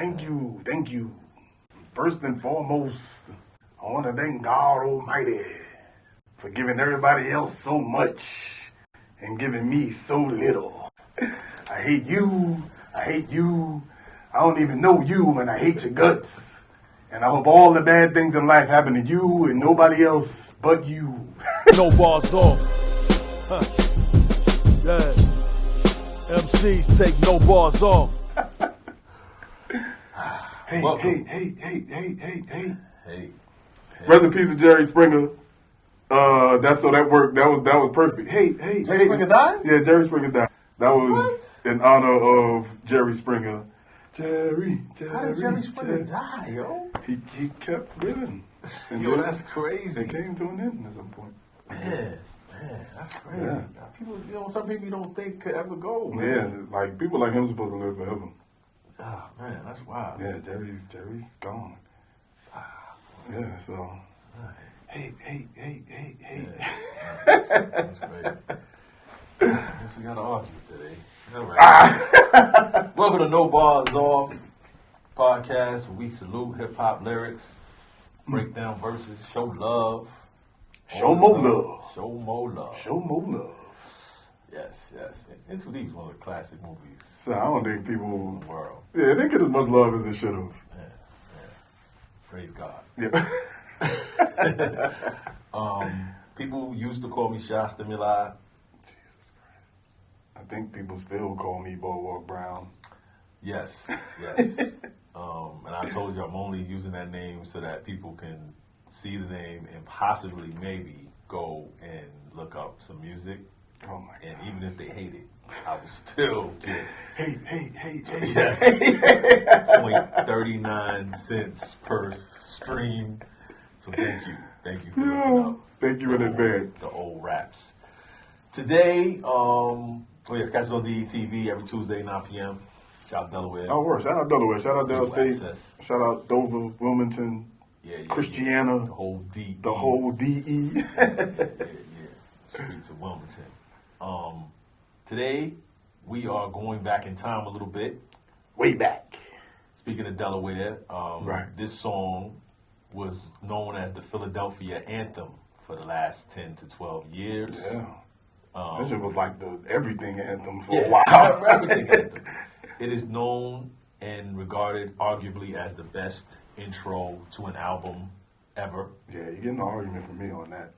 Thank you. First and foremost, I want to thank God Almighty for giving everybody else so much and giving me so little. I hate you. I don't even know you, and I hate your guts. And I hope all the bad things in life happen to you and nobody else but you. No bars off. Huh. Yeah. MCs take no bars off. Hey. Rest in peace to Jerry Springer. That worked. That was perfect. Hey. Jerry Springer died? Yeah, Jerry Springer died. That was in honor of Jerry Springer. Jerry. How did Jerry Springer die, yo? He kept living. Yo, that's crazy. It came to an end at some point. Man, that's crazy. Yeah. People, some people you don't think could ever go, man. Yeah, like people like him supposed to live forever. Oh, man, that's wild. Yeah, Jerry's gone. Yeah, so. Hey. That's great. I guess we gotta argue today. All right. Welcome to No Bars Off podcast, where we salute hip hop lyrics, break down verses, show love. Show more love. Show more love. Show more love. Yes. And Too Deep is one of the classic movies So I don't think in people. the world. Yeah, they get as much love as they should have. Yeah. Praise God. Yeah. People used to call me Shy Stimuli. Jesus Christ. I think people still call me Boardwalk Brown. Yes. And I told you I'm only using that name so that people can see the name and possibly maybe go and look up some music. Oh my God. And even if they hate it, I will still get Hey. yes, 0.39 cents per stream. So thank you for looking up. Thank you in advance. The old raps. Today, catch us on DETV every Tuesday, 9 p.m. Shout out Delaware. Oh, word. Shout out Delaware. Shout out Del State. Access. Shout out Dover, Wilmington, Christiana. The whole DE. The whole DE. Yeah. Streets of Wilmington. Today, we are going back in time a little bit. Way back. Speaking of Delaware, right. This song was known as the Philadelphia Anthem for the last 10 to 12 years. Yeah. That shit was like the everything anthem for Yeah, a while. everything anthem. It is known and regarded arguably as the best intro to an album ever. Yeah, you're getting an argument from me on that.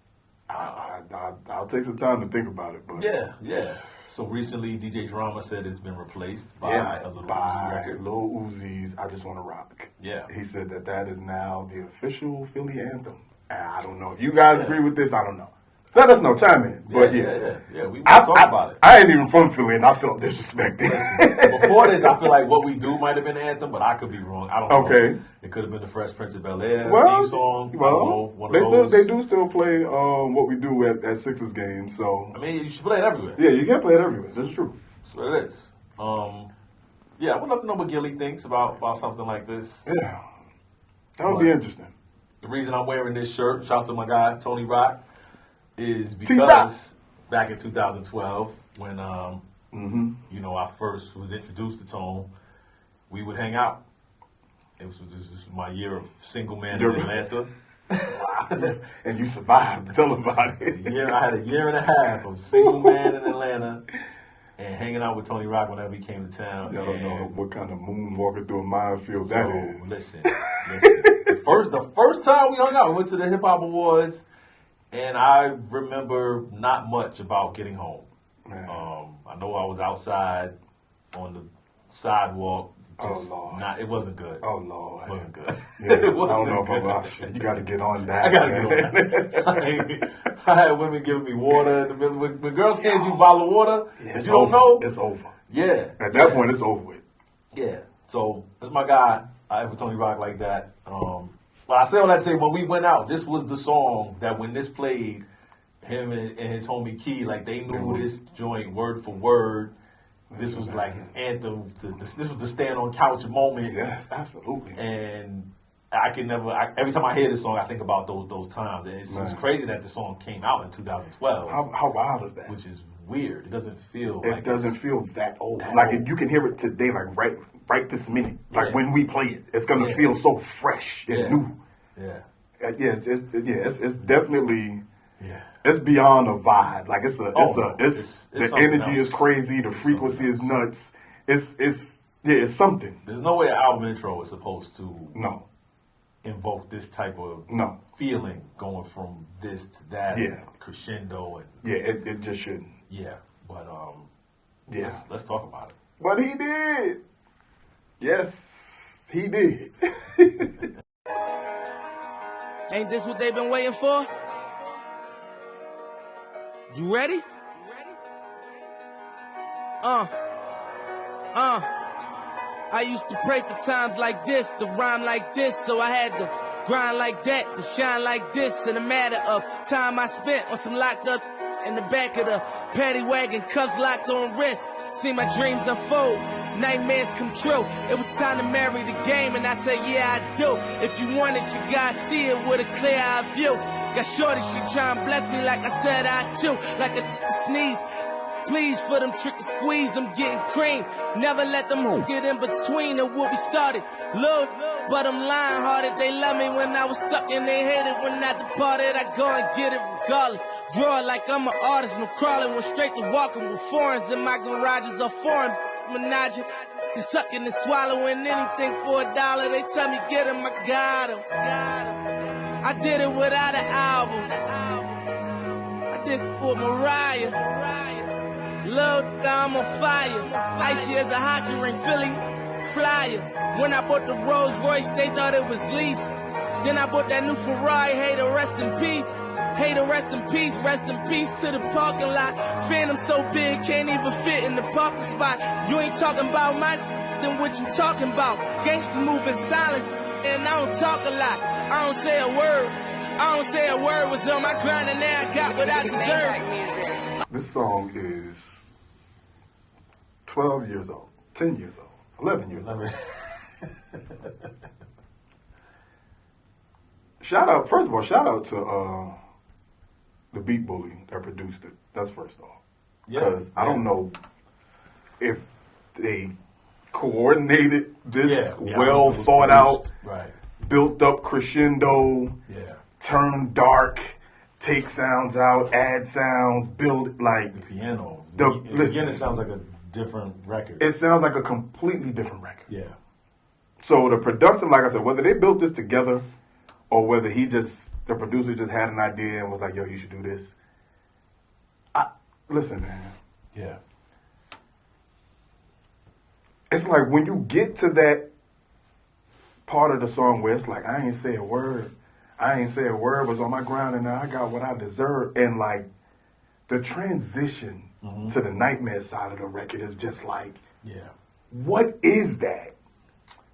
I'll take some time to think about it. But Yeah. So recently, DJ Drama said it's been replaced by a Lil Uzi record. Lil Uzi's I Just Wanna Rock. Yeah. He said that is now the official Philly anthem. And I don't know. If you guys agree with this, I don't know. Let us know. Chime in. But Yeah. We want to talk about it. I ain't even from Philly, and I felt disrespected. Before this, I feel like What We Do might have been the anthem, but I could be wrong. I don't know. Okay. It could have been the Fresh Prince of Bel-Air theme song. They do still play What We Do at Sixers games. So I mean, you should play it everywhere. Yeah, you can play it everywhere. That's true. That's what it is. I would love to know what Gilly thinks about something like this. Yeah. That would be interesting. The reason I'm wearing this shirt, shout out to my guy, Tony Rock, is because back in 2012, when I first was introduced to Tone, we would hang out. This was my year of single man in Atlanta. Wow. And you survived. Tell about it. I had a year and a half of single man in Atlanta and hanging out with Tony Rock whenever he came to town. Y'all don't know what kind of moonwalking through a minefield that is. Listen. The first time we hung out, we went to the Hip Hop Awards, and I remember not much about getting home. Man. I know I was outside on the sidewalk. It wasn't good. Oh, Lord. It wasn't good. Yeah, I don't know if I'm out. You got to get on that. I got to get on that. I had women giving me water in the middle. When girls hand you a bottle of water, you don't know. It's over. Yeah. At that point, it's over with. Yeah. So, that's my guy. I have Tony Rock like that. But I say all that to say, when we went out, this was the song that when this played, him and his homie Key, like they knew this joint word for word. This was like his anthem. This was the stand on couch moment. Yes, absolutely. And I can never. Every time I hear this song, I think about those times. And it's crazy that the song came out in 2012. How wild is that? Which is weird. It doesn't feel. It doesn't feel that old. You can hear it today, like right right this minute. Like Yeah. when we play it, it's gonna Yeah. feel so fresh and Yeah. new. Yeah. It's definitely Yeah. it's beyond a vibe. Like it's no. the It's something energy else. is crazy, the frequency is nuts. It's something. There's no way an album intro is supposed to No, invoke this type of no, feeling going from this to that, Yeah. crescendo, and yeah, it just shouldn't. yeah. But Yeah, let's talk about it. but he did. Yes, he did. Ain't this what they've been waiting for? You ready? I used to pray for times like this, to rhyme like this, so I had to grind like that, to shine like this. In a matter of time I spent on some locked up in the back of the paddy wagon, cuffs locked on wrist. See my dreams unfold, nightmares come true. It was time to marry the game, and I said, yeah, I do. If you want it, you gotta see it with a clear eye view. Got shorty, she try and bless me like I said I chew, like a sneeze. Please for them trick to squeeze, I'm getting cream. Never let them get in between of what we started. Look, but I'm lying hearted. They love me when I was stuck and they hated when I departed. I go and get it regardless. Draw it like I'm an artist, no crawling. Went straight to walking with foreigns in my garages or foreign menage. And sucking and swallowing anything for $1. They tell me get him, I got him. I did it without an album. I did it with Mariah. Lil, I'm on fire. Icy as a hockey ring, Philly flyer. When I bought the Rolls Royce, they thought it was lease. Then I bought that new Ferrari, hey, to rest in peace. Hey, to rest in peace to the parking lot. Phantom so big, can't even fit in the parking spot. You ain't talking about my then what you talking about? Gangsters moving silent, and I don't talk a lot. I don't say a word. I don't say a word. Was on my grind and now I got what I deserve. This song is 12 years old, 10 years old, 11 years old. First of all, shout out to the Beat Bully that produced it. That's first off. Because I don't know if they coordinated this well thought out, right, built up crescendo, turn dark, take sounds out, add sounds, build like the piano. Listen, Again, it sounds like a different record. It sounds like a completely different record. Yeah. So the production, like I said, whether they built this together or whether the producer just had an idea and was like, yo, you should do this. Listen, man. Yeah. It's like when you get to that part of the song where it's like, I ain't say a word. Was on my ground and now I got what I deserve. And like the transition to the nightmare side of the record is just like, what is that?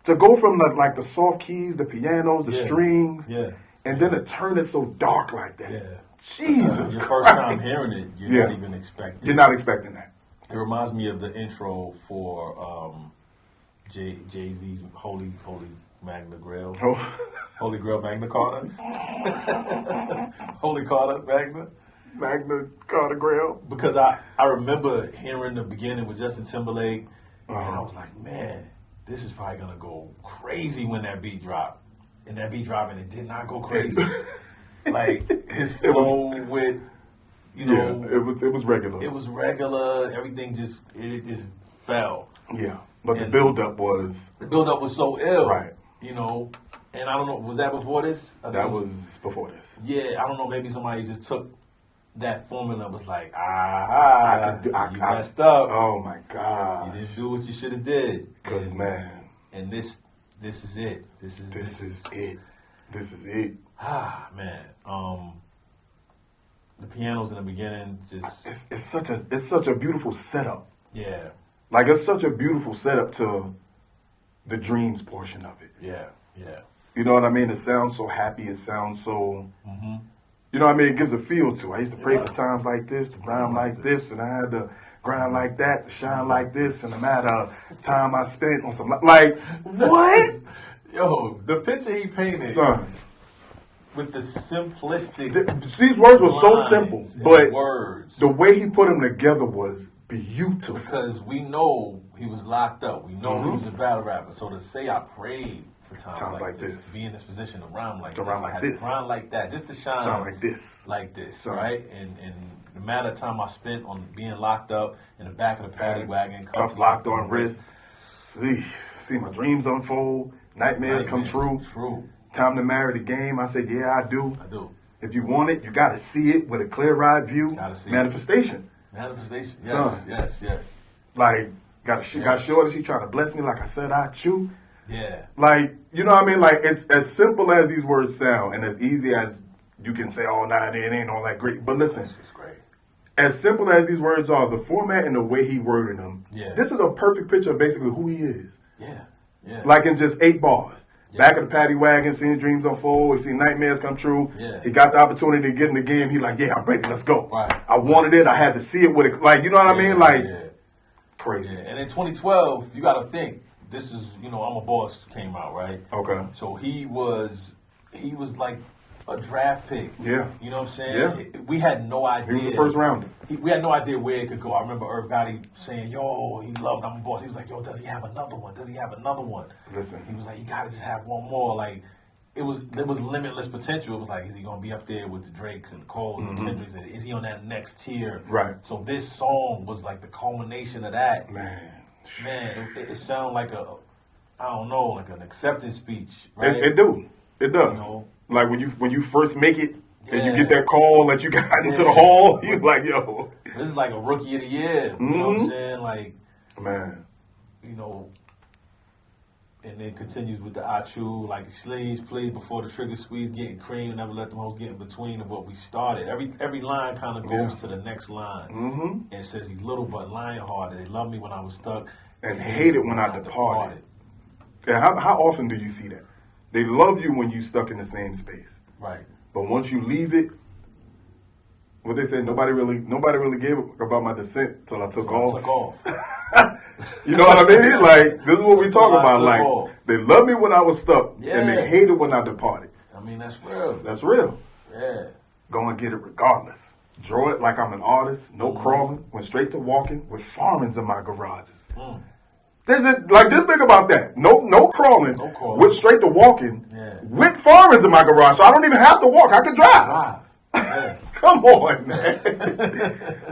To go from the soft keys, the pianos, the strings, and then to turn it so dark like that. Yeah. Jesus Your Christ. first time hearing it, you're not even expecting. You're not expecting that. It reminds me of the intro for Jay-Z's Holy Magna Grail. Oh. Holy Grail Magna Carta. Holy Carta Magna. Magna Carta Grail. Because I remember hearing the beginning with Justin Timberlake, and I was like, man, this is probably going to go crazy when that beat dropped. And that beat dropped, and it did not go crazy. Like, his flow with, you know. Yeah, it was regular. It was regular. Everything just fell. Yeah, but the build-up was... The build-up was so ill. Right. You know, and I don't know, was that before this? That was before this. Yeah, I don't know, maybe somebody just took that formula and was like, you messed up. Oh, my God. You didn't do what you should have did. Because, man. And this is it. This is it. This is it. Ah, man. The pianos in the beginning just... It's such a beautiful setup. Yeah. Like, it's such a beautiful setup to the dreams portion of it. Yeah. You know what I mean? It sounds so happy. It sounds so... You know what I mean? It gives a feel to it. I used to pray for times like this, to rhyme like this, and I had to grind like that, to shine like this, and the matter of time I spent on some... Like, what? Yo, the picture he painted... Son. With the simplistic... These words were so simple, but words. the way he put them together was Beautiful. Because we know he was locked up. We know he was a battle rapper. So to say I prayed for times like this, to be in this position, to rhyme like this, I had to grind like that, just to shine like this, right? And the amount of time I spent on being locked up in the back of the paddy wagon, cuffs locked on wrist. See my dreams unfold, nightmares come true. Time to marry the game. I said, yeah, I do. If you want it, you got to see it with a clear-eyed view. Manifestation. Yes, son. Yes. Like, got shorty, she trying to bless me like I said I chew. Yeah. Like, you know what I mean? Like, it's as simple as these words sound and as easy as you can say, oh, nah, it ain't all that great. But listen, it's great. As simple as these words are, the format and the way he worded them, this is a perfect picture of basically who he is. Yeah. Like in just 8 bars. Back of the paddy wagon, seeing dreams unfold, he seen nightmares come true. He got the opportunity to get in the game. He like, yeah, I'm ready, let's go. Right. I wanted it, I had to see it with it. Like, you know what I mean? Like, crazy. And in 2012, you got to think, this is, I'm a Boss came out, right? Okay. So he was like a draft pick. Yeah. You know what I'm saying? Yeah. We had no idea. He was the first rounder. We had no idea where it could go. I remember Irv Gotti saying, yo, he loved I'm a Boss. He was like, yo, does he have another one? Listen. He was like, you got to just have one more. Like, there was limitless potential. It was like, is he going to be up there with the Drakes and the Coles and the Kendricks? Is he on that next tier? Right. So this song was like the culmination of that. Man, it sounded like like an acceptance speech, right? It does. Like when you first make it and you get that call that you got into the hall, you're like, yo. This is like a rookie of the year. You know what I'm saying? Like, man. And then continues with the I chew, like sleeves, please, before the trigger squeeze, getting cream, never let the hoes get in between of what we started. Every line kind of goes to the next line. And it says he's little but lion-hearted. They loved me when I was stuck. And hated when I departed. And how often do you see that? They love you when you stuck in the same space. Right. But once you leave it, what they say, nobody really gave about my descent till I took off. You know what I mean? Like, this is what we talk about. Like, they loved me when I was stuck, and they hated when I departed. I mean, that's real. That's real. Yeah. Go and get it regardless. Draw it like I'm an artist. No crawling. Went straight to walking with farmings in my garages. Just think about that. No crawling. Went straight to walking with farmings in my garage. So I don't even have to walk. I can drive. Come on, man.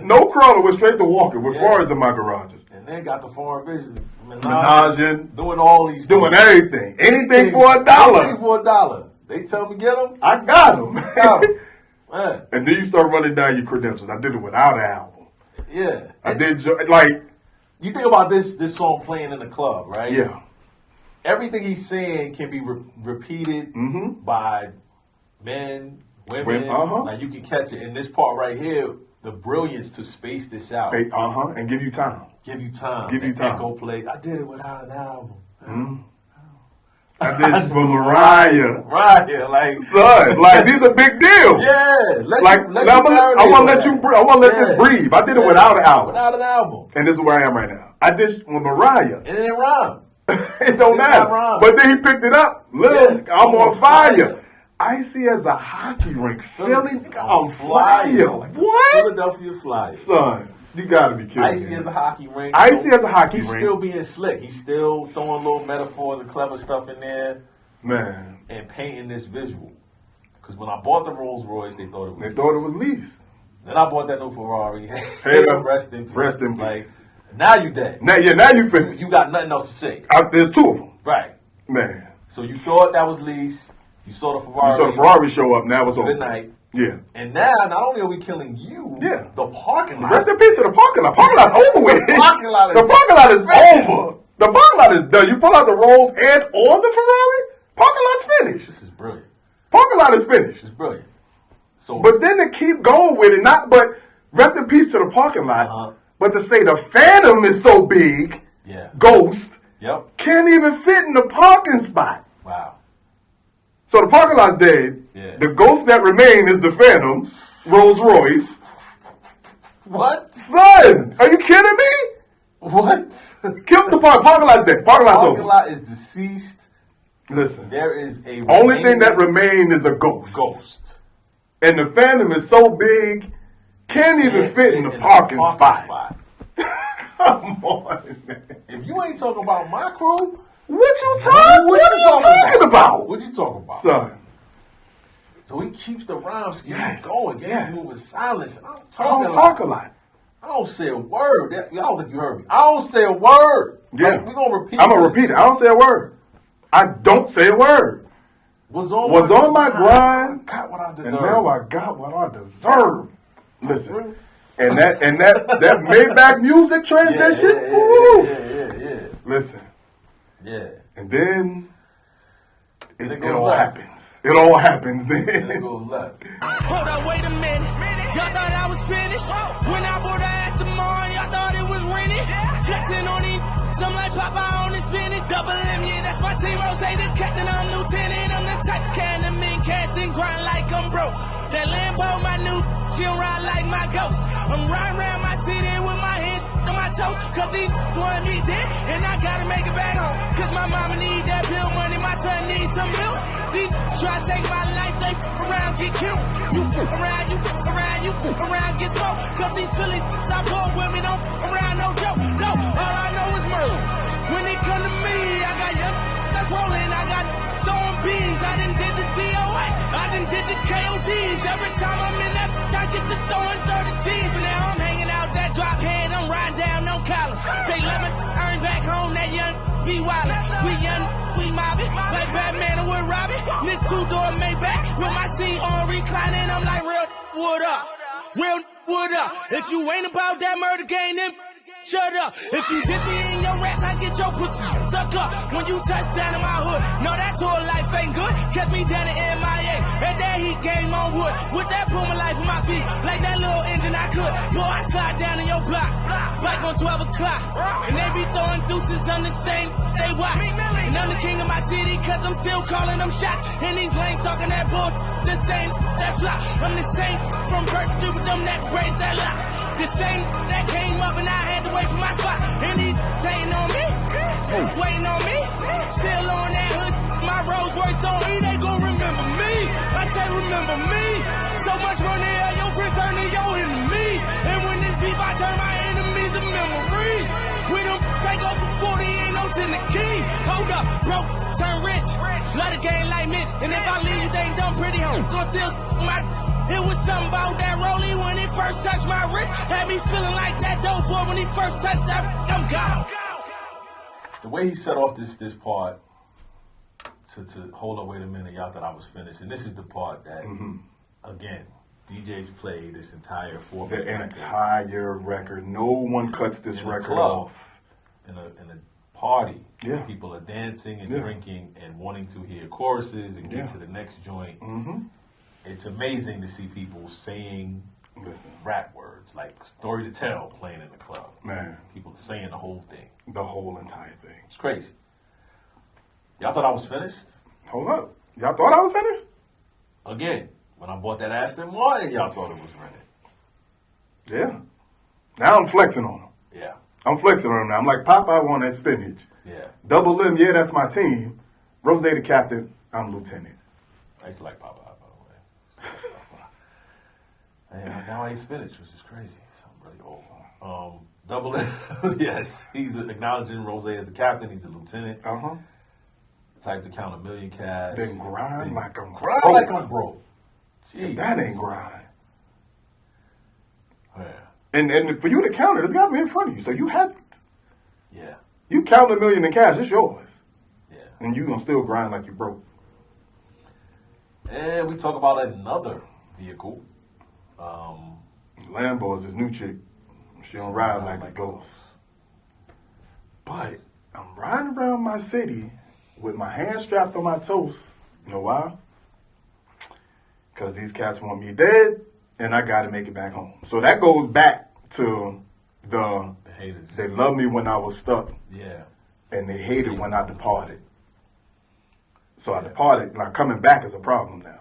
No crawling, went straight to walking with farmings in my garages. And then got the foreign vision. Menaging. Doing all these things. Doing everything. Anything for $1. Anything for $1. They tell me get them. I got them. Man. And then you start running down your credentials. I did it without an album. Yeah. I did, like... You think about this song playing in the club, right? Yeah. Everything he's saying can be repeated by men, women. Like you can catch it in this part right here. The brilliance to space this out. And give you time. Give you time. Echo play. I did it without an album. I did it for Mariah. Like son, like these are big deals. Yeah. I want to let this breathe. I did it without an album. Without an album. And this is where I am right now. I did with Mariah. And it didn't rhyme. It don't matter. But then he picked it up. I'm on fire. Icy as a hockey rink. Philly, I'm fire. What? Philadelphia Flyers. Son, you gotta be kidding me. Icy as a hockey rink. Icy as a hockey rink. He's still being slick. He's still throwing little metaphors and clever stuff in there. Man. And painting this visual. Because when I bought the Rolls Royce, they thought it was leased. Then I bought that new Ferrari. Rest in peace. Rest in peace. Like, now you dead. Now you finished. You got nothing else to say. There's 2 of them. Right. Man. So you thought that was leased. You saw the Ferrari. You saw the Ferrari show up. Now it's over. Good night. Yeah. And now, not only are we killing you, the parking lot. Rest in peace to the parking lot. Parking lot's over with. The parking lot is over. The parking lot is done. You pull out the Rolls and or the Ferrari, parking lot's finished. This is brilliant. Parking lot is finished. It's brilliant. So, but then to keep going with it, but rest in peace to the parking lot, but to say the Phantom is so big, Ghost, can't even fit in the parking spot. Wow. So the parking lot's dead. Yeah. The ghost that remain is the Phantom, Rolls Royce. What? Son, are you kidding me? What? Kill the parking lot's dead. Parking lot's over. Parking lot is deceased. Listen. There is a only thing that remains is a ghost. And the Phantom is so big, can't even fit in the parking spot. Come on, man. If you ain't talking about my crew, What you talking about? What you talking about? Son. So he keeps the rhyme scheme Yes. going. Yes. He's moving silence. I don't I talk don't talk a lot. I don't say a word. I don't think you heard me. I don't say a word. Yeah. Like, we're going to repeat I'm going to this. repeat it. I don't say a word. I don't say a word. Was on my grind. I got what I deserve. And now I got what I deserve. Listen. And that Maybach music transition. Yeah. Listen. Yeah. And then it all left. happens. It all happens And it then. goes left. Hold up, wait a minute. Y'all thought I was finished? When I bought the ass tomorrow, y'all thought it was rented? Flexing on these, I'm like Popeye on the spinach. Double M, yeah, that's my team. Rose, the captain, I'm lieutenant. I'm the type can the men cast and grind like I'm broke. That Lambo, my new, she'll ride like my ghost. I'm riding around my city with my hands on my toes. Cause these want me dead, and I gotta make it back home. Cause my mama need that bill money, my son needs some milk. These try to take my life, they around, get killed. You around, you around, get smoked. Cause these Philly I pull with me, don't around, no joke. No, all I know is murder. When it come to me, I got young that's rolling, I got throwing bees. I done did the DOA, I done did the KODs. Every time I'm in that bitch, I get to throwing 30 G's. But now I'm hanging out that drop head, I'm riding down no collar. They let me earn back home, that young be wildin'. We young, we mobbing, like Batman and Wood Robbie. This two-door Maybach with my seat on reclining. I'm like, real wood up, real wood up. If you ain't about that murder game, then shut up. If you dip me in your rats, I get your pussy stuck up. When you touch down in my hood, no, that tour life ain't good. Catch me down in MIA, at that heat game on wood. With that Puma life on my feet, like that little engine I could. Boy, I slide down in your block, back on 12 o'clock. And they be throwing deuces on the same, they watch. And I'm the king of my city, cause I'm still calling them shots. And these lanes talking that bull, the same, that flop. I'm the same from birth to with them that braids that lock. The same that came up and I had to wait for my spot. And he waiting on me, waiting on me. Still on that hood, my Rolls Royce on E, they gon' remember me. I say remember me. So much money, your friends turn to your enemy. And when this beef, I turn my enemies to memories. We them take off for 40, ain't no 10 the key. Hold up, broke, turn rich. Love the game like Mitch. And if I leave you, they ain't done pretty home. Gonna steal my. It was something about that rollie when it first touched my wrist. Had me feeling like that dope boy when he first touched that. I'm gone. The way he set off this part to hold up, wait a minute, y'all thought I was finished. And this is the part that, again, DJs play this entire 4 minute record. The entire record. No one cuts this In a record club, off. In a party. Yeah. People are dancing and Yeah. drinking and wanting to hear choruses and get to the next joint. It's amazing to see people saying rap words like Story to Tell playing in the club. Man. People are saying the whole thing. The whole entire thing. It's crazy. Y'all thought I was finished? Hold up. Y'all thought I was finished? Again, when I bought that Aston Martin, y'all thought it was rented. Yeah. Now I'm flexing on them. Yeah. I'm flexing on them now. I'm like, Popeye on that spinach. Yeah. Double M, yeah, that's my team. Rose the captain, I'm lieutenant. I used to like Popeye, by the way. And now I eat spinach, which is crazy. So I'm really old. Double M, yes. He's acknowledging Rose as the captain. He's a lieutenant. Type to count $1 million cash. Then grind like I'm Grind broke. like I'm broke. Jeez. That ain't grind. Yeah. And for you to count it, it's got to be in front of you. So you have, Yeah. you count $1 million in cash, it's yours. Yeah. And you going to still grind like you broke. And we talk about another vehicle. Lambo is his new chick. She don't ride like it's ghost. But I'm riding around my city with my hands strapped on my toes. You know why? Because these cats want me dead, and I got to make it back home. So that goes back to the haters. They loved me when I was stuck, Yeah. and they hated when I departed. So I departed. Now coming back is a problem now.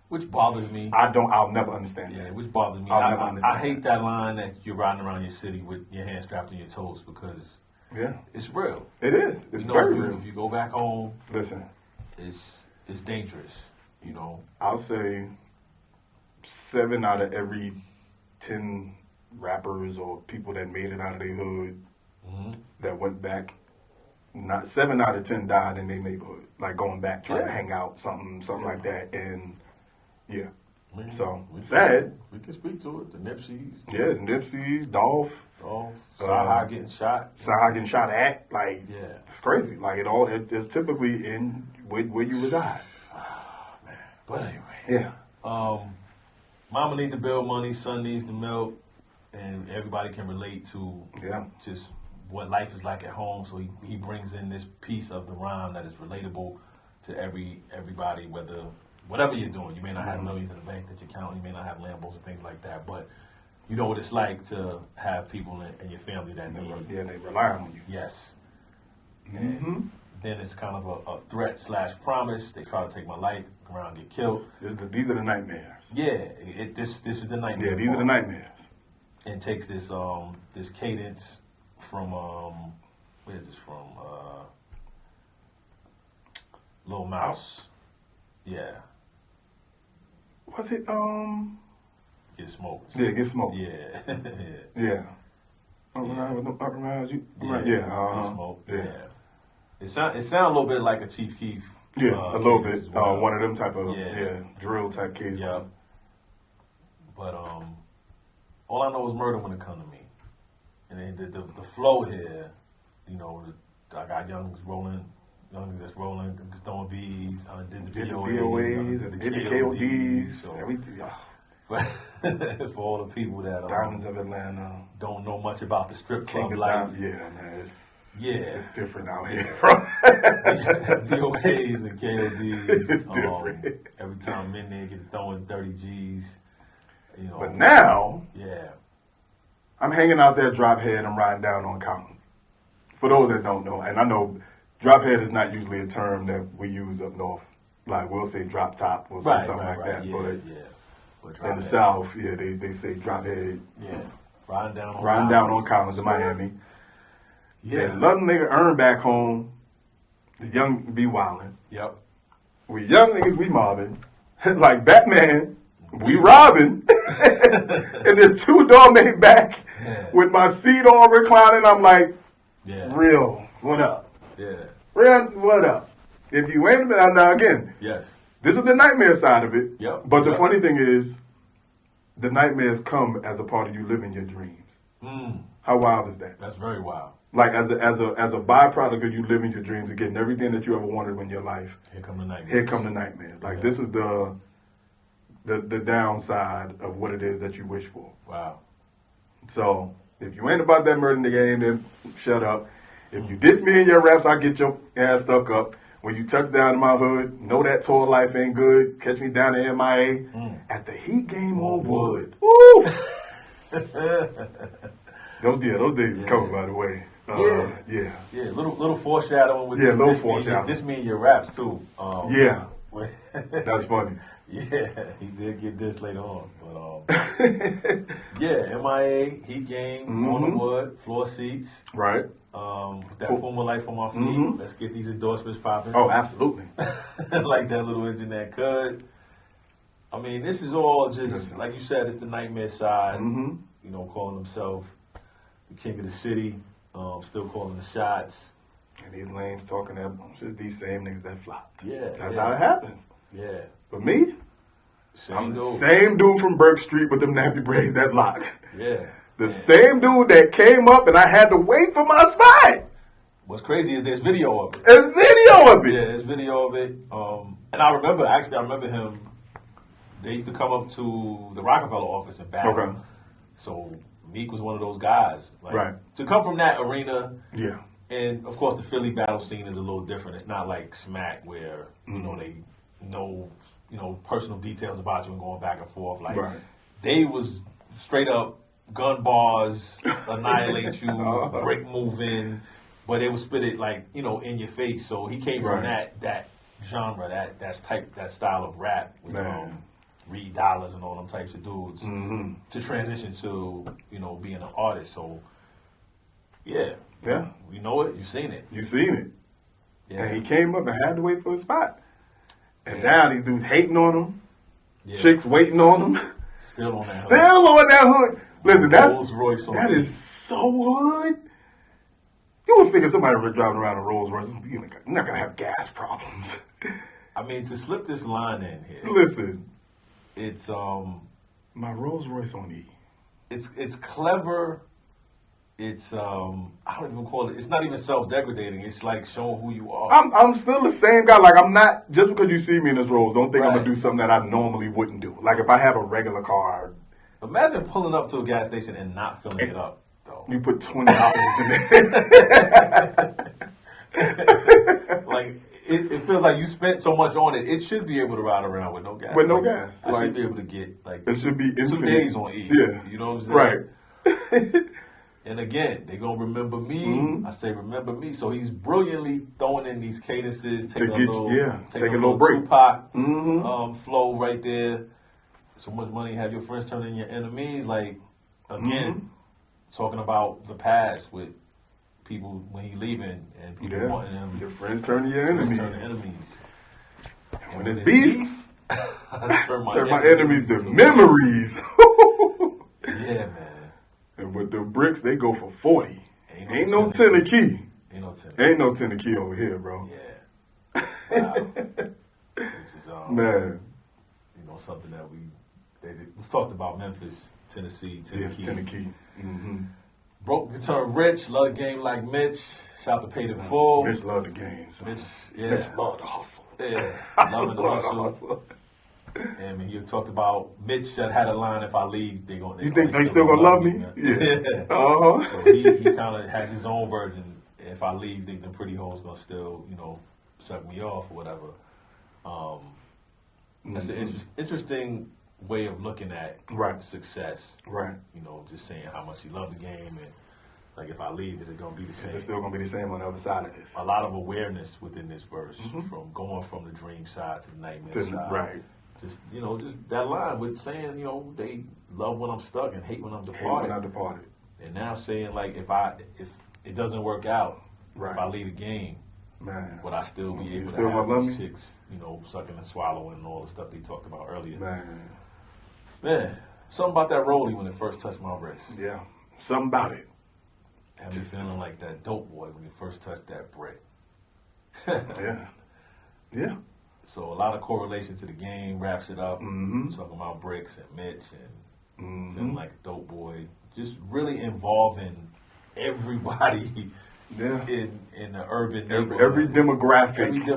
Which bothers me. I'll never understand Yeah, that. which bothers me. I'll never understand I hate that line that you're riding around your city with your hands strapped on your toes because Yeah, it's real. it is. You It's know, very if real. you go back home, Listen, it's dangerous. You know. I'll say 7 out of every 10 rappers or people that made it out of their hood that went back. Not 7 out of 10 died in their neighborhood, like going back trying to hang out, something like that, and so sad. We can speak to it. The Nipseys. Yeah, the Nipseys, Dolph. Saha getting shot. Saha getting shot at. Like, yeah. It's crazy. Like, it's typically in where you reside. Man. But anyway. Yeah. Mama needs to build money, son needs to milk, and everybody can relate to just what life is like at home. So he brings in this piece of the rhyme that is relatable to everybody, whatever you're doing. You may not have millions in the bank that you're counting. You may not have Lambos and things like that, but you know what it's like to have people in your family that need. Yeah, they rely on you. Yes. And then it's kind of a threat/promise. They try to take my life, go around and get killed. These are the nightmares. Yeah, this is the nightmare. Yeah, these are the nightmares. And takes this this cadence from where is this from? Lil Mouse. Yeah. Was it Get Smoked. Yeah, Get Smoked. Yeah. Yeah. Around you. Yeah. Right. Yeah. Get Smoked. Yeah. It sound a little bit like a Chief Keef. Yeah, a little bit. Well. One of them type of drill type kids. Yeah. But all I know is murder when it comes to me. And then the flow here, you know, I got youngins just rolling, just throwing B's. I did the DOAs, and did the KODs, so everything. for all the people that Diamonds of Atlanta don't know much about the strip club King life. Yeah, man, it's different out here. DOAs and KODs. It's different. Every time I'm in there, get throwing 30 G's. You know. But now, yeah, I'm hanging out there, drop head, I'm riding down on Collins. For those that don't know, and I know drop head is not usually a term that we use up north. Like, we'll say drop top, we'll say something like that. Yeah, but in the South, they say drop head. Yeah, riding down on Collins in Miami. Yeah. And love nigga earn back home. The young be wildin'. Yep. We young niggas, we mobbing. Like Batman, we robbing. And there's two doormate back with my seat on reclining. I'm like, real, what up? Yeah. Real, what up? If you ain't, now again, yes, this is the nightmare side of it. Yep. But the funny thing is, the nightmares come as a part of you living your dreams. How wild is that? That's very wild. Like as a byproduct of you living your dreams and getting everything that you ever wanted in your life. Here come the nightmares. Here come the nightmares. Like this is the downside of what it is that you wish for. Wow. So if you ain't about that murder in the game, then shut up. If you diss me in your raps, I get your ass stuck up. When you touch down in my hood, know that tour life ain't good. Catch me down at MIA at the Heat game on Wood. Woo! Those days coming, by the way. Yeah. Little foreshadowing with this me in your raps too. That's funny. Yeah, he did get this later on, but MIA, Heat game, on the wood, floor seats, right? With that Puma life on my feet. Let's get these endorsements popping. Oh, absolutely. Like that little engine that could. I mean, this is all just like you said. It's the nightmare side. You know, calling himself the king of the city. Still calling the shots. And these lanes talking that just these same niggas that flopped. Yeah, that's how it happens. Yeah. For me, same dude from Burke Street with them nappy braids that lock. Yeah. The same dude that came up and I had to wait for my spot. What's crazy is there's video of it. There's video of it. Yeah, there's video of it. And I remember him. They used to come up to the Rockefeller office and battle. Okay. So Meek was one of those guys. Like, right. To come from that arena. Yeah. And of course the Philly battle scene is a little different. It's not like Smack where, you know, they know, personal details about you and going back and forth. Like they was straight up gun bars, annihilate you, break moving, but they would spit it like, in your face. So he came from that genre, that style of rap with Reed Dollars and all them types of dudes to transition to, being an artist. So yeah. You know it, you've seen it. Yeah. And he came up and had to wait for a spot. And now these dudes hating on him. Yeah. Chicks waiting on him. Still on that hood. Still on that hood. Listen, Rolls Royce on that E. is so hood. You would figure somebody was driving around a Rolls Royce, you're not gonna have gas problems. I mean, to slip this line in here, Listen, it's my Rolls Royce on E. it's clever. It's I don't even call it. It's not even self-degradating. It's like showing who you are. I'm still the same guy. Like I'm not just because you see me in this Rolls. Don't think I'm Right. gonna do something that I normally wouldn't do. Like if I have a regular car, Imagine pulling up to a gas station and not filling it up, though. you put $20 in there. Like it feels like you spent so much on it. It should be able to ride around with no gas. With no Like, gas. I Like, should be able to get like it should be 2 infinite. days on E. Yeah. You know what I'm saying? Right. And again, they're gonna remember me. Mhm. I say remember me. So he's brilliantly throwing in these cadences, taking get- a little, yeah, taking take a a little little break. Tupac Mhm. flow right there. So much money, have your friends turn into your enemies. Like again, Mm-hmm. talking about the past with people when he leaving and people Yeah. wanting him. Your friends turn to your friends enemies. turn to enemies. And When it's beef, I turn my enemies to to memories. Yeah, man. And with the bricks, they go for 40. Ain't no no 10 a key. Ain't no 10. Ain't no 10 a key over here, bro. Yeah. Wow. Which is Man. you know, something that it was talked about Memphis, Tennessee, Yeah, Tennessee. 10 a key. Mm-hmm. Broke can turn rich, love the game like Mitch. Shout to Paid in Full. Mitch love the game. So. Mitch, yeah. Mitch love the hustle. Yeah, loving the hustle. And he talked about Mitch that had a line, if I leave, they gonna. You think they still gonna love me? man. Yeah. So Uh-huh. he kind of has his own version. If I leave, think the pretty hoes gonna still, suck me off or whatever. That's an interesting way of looking at Right. success. Right. Just saying how much he loved the game and like if I leave, is it gonna be the same? It's still going to be the same on the other side of this. A lot of awareness within this verse, from going from the dream side to the nightmare side. Right. Just just that line with saying, they love when I'm stuck and hate when I'm Hate departed. when I departed. And now saying like if it doesn't work out, Right. if I leave the game, Man. would I still be You able still to have gonna love these me? chicks, sucking and swallowing and all the stuff they talked about earlier? Man. Something about that rollie when it first touched my wrist. Yeah. Something about it. Had me feeling like that dope boy when he first touched that brick. Yeah. Yeah. So a lot of correlation to the game, wraps it up, Mhm. talking about bricks and Mitch and Mhm. feeling like a dope boy. Just really involving everybody Yeah. in the urban Every neighborhood. demographic,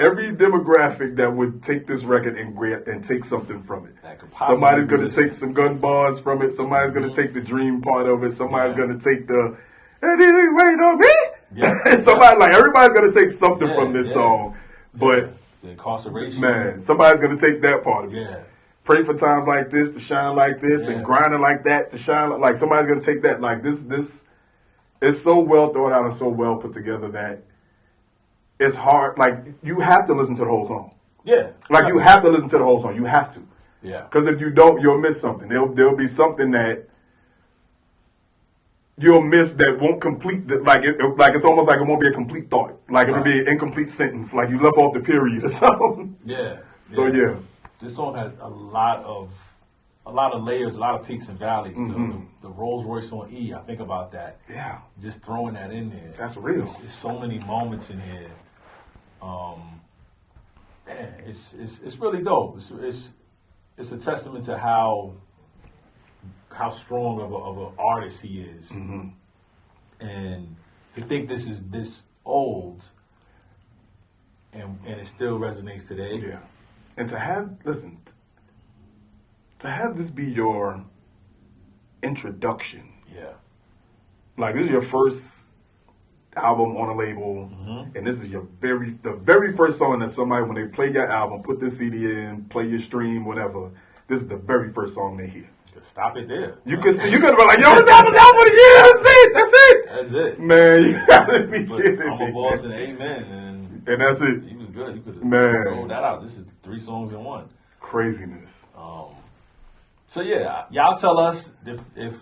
every demographic that would take this record and take something from it. That could possibly Somebody's be going to listening. take some gun bars from it. Somebody's going to take the dream part of it. Somebody's Yeah. going to take the anything wait on me. Yeah. Somebody like everybody's going to take something from this Yeah. song, but The incarceration. man, somebody's going to take that part of it. Yeah. Pray for times like this to shine like this, Yeah. and grinding like that to shine like somebody's going to take that. Like this it's so well thought out and so well put together that it's hard. Like you have to listen to the whole song. Yeah. Like you have to listen to the whole song. You have to. Yeah. Because if you don't, you'll miss something. There'll be something that you'll miss that won't complete. Like it's almost like it won't be a complete thought. Like it'll be an incomplete sentence. Like you left off the period or something. Yeah. So yeah. This song had a lot of layers, a lot of peaks and valleys. The Rolls Royce on E, I think about that. Yeah. Just throwing that in there. That's real. It's so many moments in here. Man, it's really dope. It's a testament to how strong of an artist he is, and to think this is this old, and it still resonates today. Yeah. And to have this be your introduction. Yeah. Like this is your first album on a label, and this is the very first song that somebody, when they play your album, put the CD in, play your stream, whatever. This is the very first song they hear. Stop it there. You could be like, yo, this album's out for the year. That's it. Man, you gotta be But kidding I'm a me. boss and amen, And that's it. he was good. You could Man. rolled that out. This is 3 songs in one. Craziness. So yeah, y'all tell us if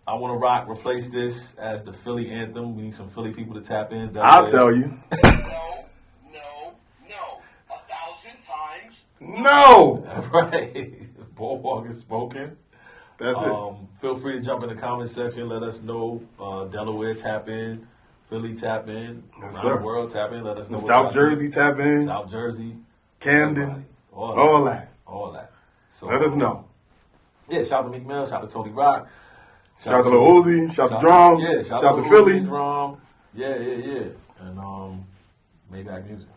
I Want to replace this as the Philly anthem. We need some Philly people to tap in. I'll tell you. No. 1,000 times. No. Right. Boardwalk is spoken. That's it. Feel free to jump in the comment section. Let us know. Delaware tap in. Philly tap in. Yes, Around sir. the world tap in. Let us know. what South y'all Jersey think. tap in. South Jersey. Camden. Everybody. All that. All that. So, Let us know. Yeah, shout out to Meek Mill. Shout out to Tony Rock. Shout out to Lil Uzi. Shout out to Drum. Yeah, shout out to Philly. Drum. Yeah. And Maybach Music.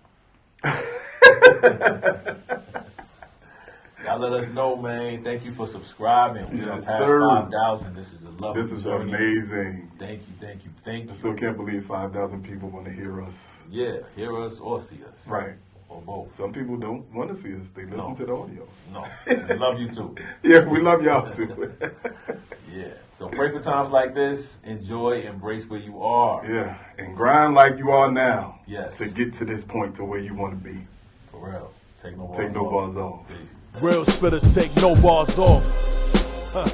Y'all let us know, man. Thank you for subscribing. We done Yes, past sir. 5,000. This is a lovely This is journey. amazing. Thank you. I still can't believe 5,000 people want to hear us. Yeah, hear us or see us. Right. Or both. Some people don't want to see us. They listen No. to the audio. No. We love you too. Yeah, we love y'all too. Yeah. So pray for times like this. Enjoy, embrace where you are. Yeah, and grind like you are now. Yes. To get to this point to where you want to be. For real. Take no bars Take no off. bars off. Peace. Real spitters take no bars off. Huh.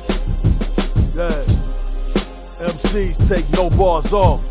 Yeah. MCs take no bars off.